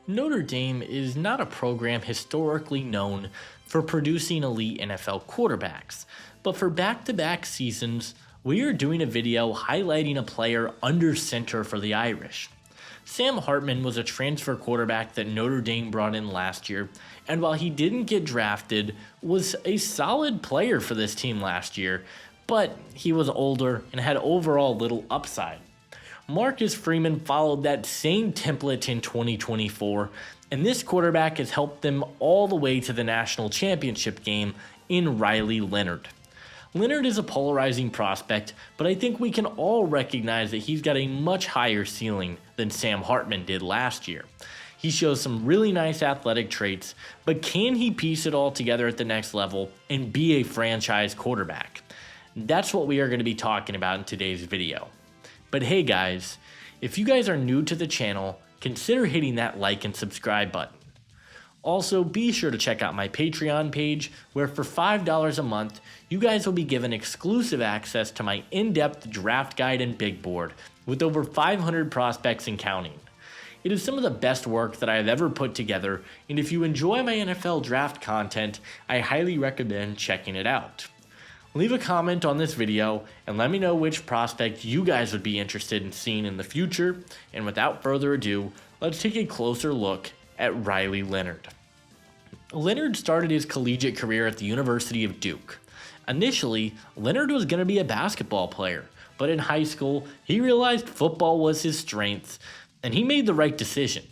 Notre Dame is not a program historically known for producing elite NFL quarterbacks, but for back-to-back seasons, we are doing a video highlighting a player under center for the Irish. Sam Hartman was a transfer quarterback that Notre Dame brought in last year, and while he didn't get drafted, was a solid player for this team last year, but he was older and had overall little upside. Marcus Freeman followed that same template in 2024, and this quarterback has helped them all the way to the national championship game in Riley Leonard. Leonard is a polarizing prospect, but I think we can all recognize that he's got a much higher ceiling than Sam Hartman did last year. He shows some really nice athletic traits, but can he piece it all together at the next level and be a franchise quarterback? That's what we are going to be talking about in today's video. But hey guys, if you guys are new to the channel, consider hitting that like and subscribe button. Also, be sure to check out my Patreon page, where for $5 a month, you guys will be given exclusive access to my in-depth draft guide and big board, with over 500 prospects and counting. It is some of the best work that I have ever put together, and if you enjoy my NFL draft content, I highly recommend checking it out. Leave a comment on this video and let me know which prospect you guys would be interested in seeing in the future, and without further ado, let's take a closer look at Riley Leonard. Leonard started his collegiate career at the University of Duke. Initially, Leonard was going to be a basketball player, but in high school, he realized football was his strength, and he made the right decision.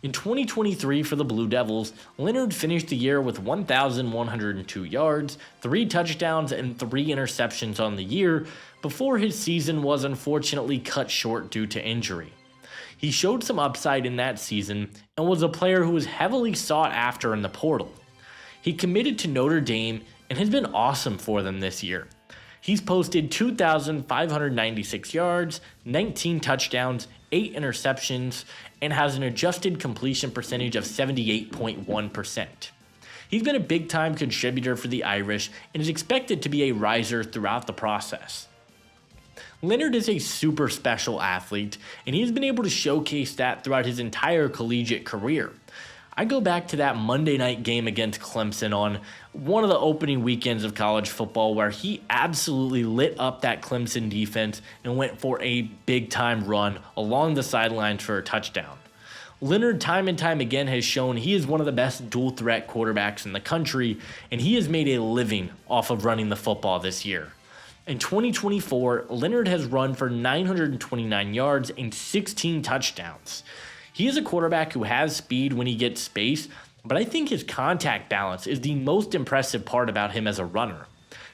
In 2023 for the Blue Devils, Leonard finished the year with 1,102 yards, 3 touchdowns, and 3 interceptions on the year before his season was unfortunately cut short due to injury. He showed some upside in that season and was a player who was heavily sought after in the portal. He committed to Notre Dame and has been awesome for them this year. He's posted 2,596 yards, 19 touchdowns, 8 interceptions, and has an adjusted completion percentage of 78.1%. He's been a big-time contributor for the Irish and is expected to be a riser throughout the process. Leonard is a super special athlete, and he's been able to showcase that throughout his entire collegiate career. I go back to that Monday night game against Clemson on one of the opening weekends of college football where he absolutely lit up that Clemson defense and went for a big-time run along the sidelines for a touchdown. Leonard time and time again has shown he is one of the best dual-threat quarterbacks in the country, and he has made a living off of running the football this year. In 2024, Leonard has run for 929 yards and 16 touchdowns. He is a quarterback who has speed when he gets space, but I think his contact balance is the most impressive part about him as a runner.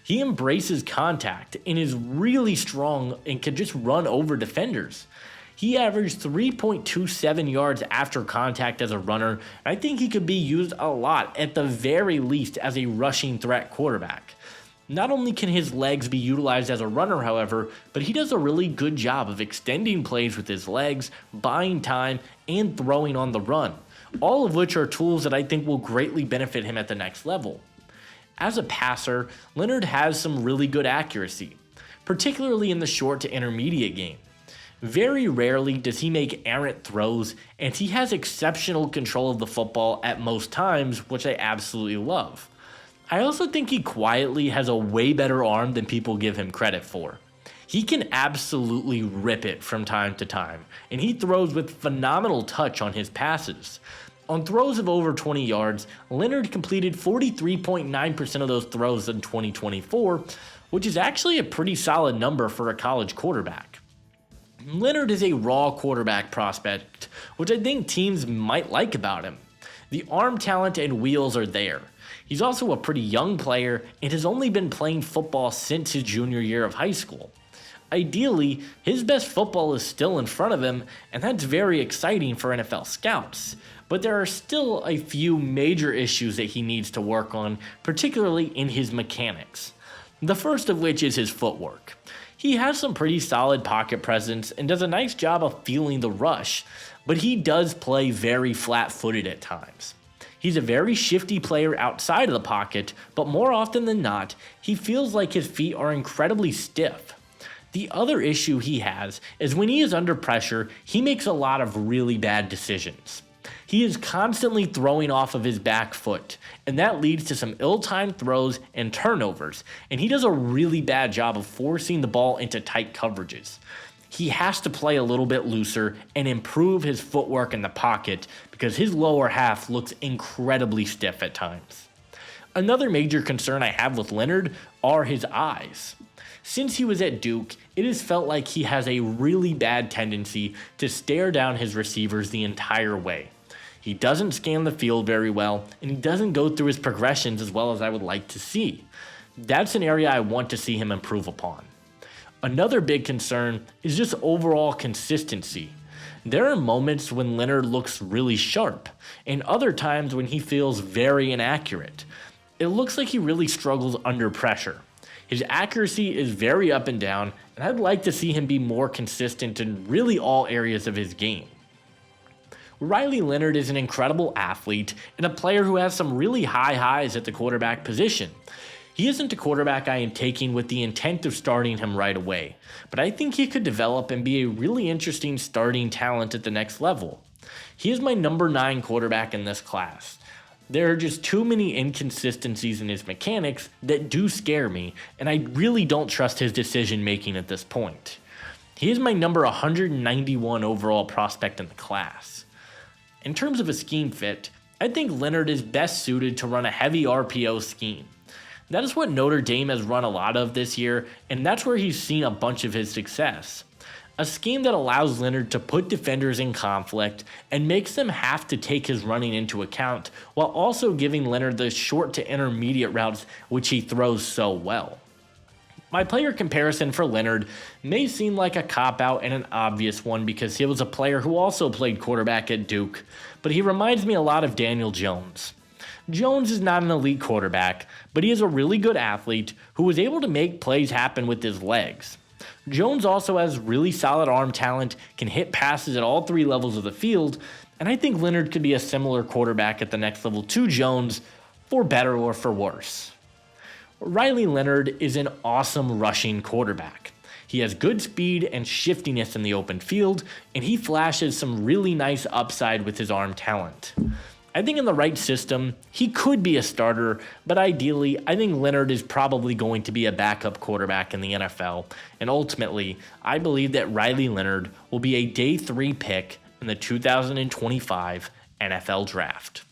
He embraces contact and is really strong and can just run over defenders. He averaged 3.27 yards after contact as a runner, and I think he could be used a lot, at the very least, as a rushing threat quarterback. Not only can his legs be utilized as a runner, however, but he does a really good job of extending plays with his legs, buying time, and throwing on the run, all of which are tools that I think will greatly benefit him at the next level. As a passer, Leonard has some really good accuracy, particularly in the short to intermediate game. Very rarely does he make errant throws, and he has exceptional control of the football at most times, which I absolutely love. I also think he quietly has a way better arm than people give him credit for. He can absolutely rip it from time to time, and he throws with phenomenal touch on his passes. On throws of over 20 yards, Leonard completed 43.9% of those throws in 2024, which is actually a pretty solid number for a college quarterback. Leonard is a raw quarterback prospect, which I think teams might like about him. The arm talent and wheels are there. He's also a pretty young player and has only been playing football since his junior year of high school. Ideally, his best football is still in front of him, and that's very exciting for NFL scouts. But there are still a few major issues that he needs to work on, particularly in his mechanics. The first of which is his footwork. He has some pretty solid pocket presence and does a nice job of feeling the rush, but he does play very flat-footed at times. He's a very shifty player outside of the pocket, but more often than not, he feels like his feet are incredibly stiff. The other issue he has is when he is under pressure, he makes a lot of really bad decisions. He is constantly throwing off of his back foot, and that leads to some ill-timed throws and turnovers, and he does a really bad job of forcing the ball into tight coverages. He has to play a little bit looser and improve his footwork in the pocket because his lower half looks incredibly stiff at times. Another major concern I have with Leonard are his eyes. Since he was at Duke, it has felt like he has a really bad tendency to stare down his receivers the entire way. He doesn't scan the field very well, and he doesn't go through his progressions as well as I would like to see. That's an area I want to see him improve upon. Another big concern is just overall consistency. There are moments when Leonard looks really sharp, and other times when he feels very inaccurate. It looks like he really struggles under pressure. His accuracy is very up and down, and I'd like to see him be more consistent in really all areas of his game. Riley Leonard is an incredible athlete and a player who has some really high highs at the quarterback position. He isn't a quarterback I am taking with the intent of starting him right away, but I think he could develop and be a really interesting starting talent at the next level. He is my number 9 quarterback in this class. There are just too many inconsistencies in his mechanics that do scare me, and I really don't trust his decision making at this point. He is my number 191 overall prospect in the class. In terms of a scheme fit, I think Leonard is best suited to run a heavy RPO scheme. That is what Notre Dame has run a lot of this year, and that's where he's seen a bunch of his success. A scheme that allows Leonard to put defenders in conflict and makes them have to take his running into account, while also giving Leonard the short to intermediate routes which he throws so well. My player comparison for Leonard may seem like a cop-out and an obvious one because he was a player who also played quarterback at Duke, but he reminds me a lot of Daniel Jones. Jones is not an elite quarterback, but he is a really good athlete who was able to make plays happen with his legs. Jones also has really solid arm talent, can hit passes at all 3 levels of the field, and I think Leonard could be a similar quarterback at the next level to Jones, for better or for worse. Riley Leonard is an awesome rushing quarterback. He has good speed and shiftiness in the open field, and he flashes some really nice upside with his arm talent. I think in the right system, he could be a starter, but ideally, I think Leonard is probably going to be a backup quarterback in the NFL, and ultimately, I believe that Riley Leonard will be a day 3 pick in the 2025 NFL Draft.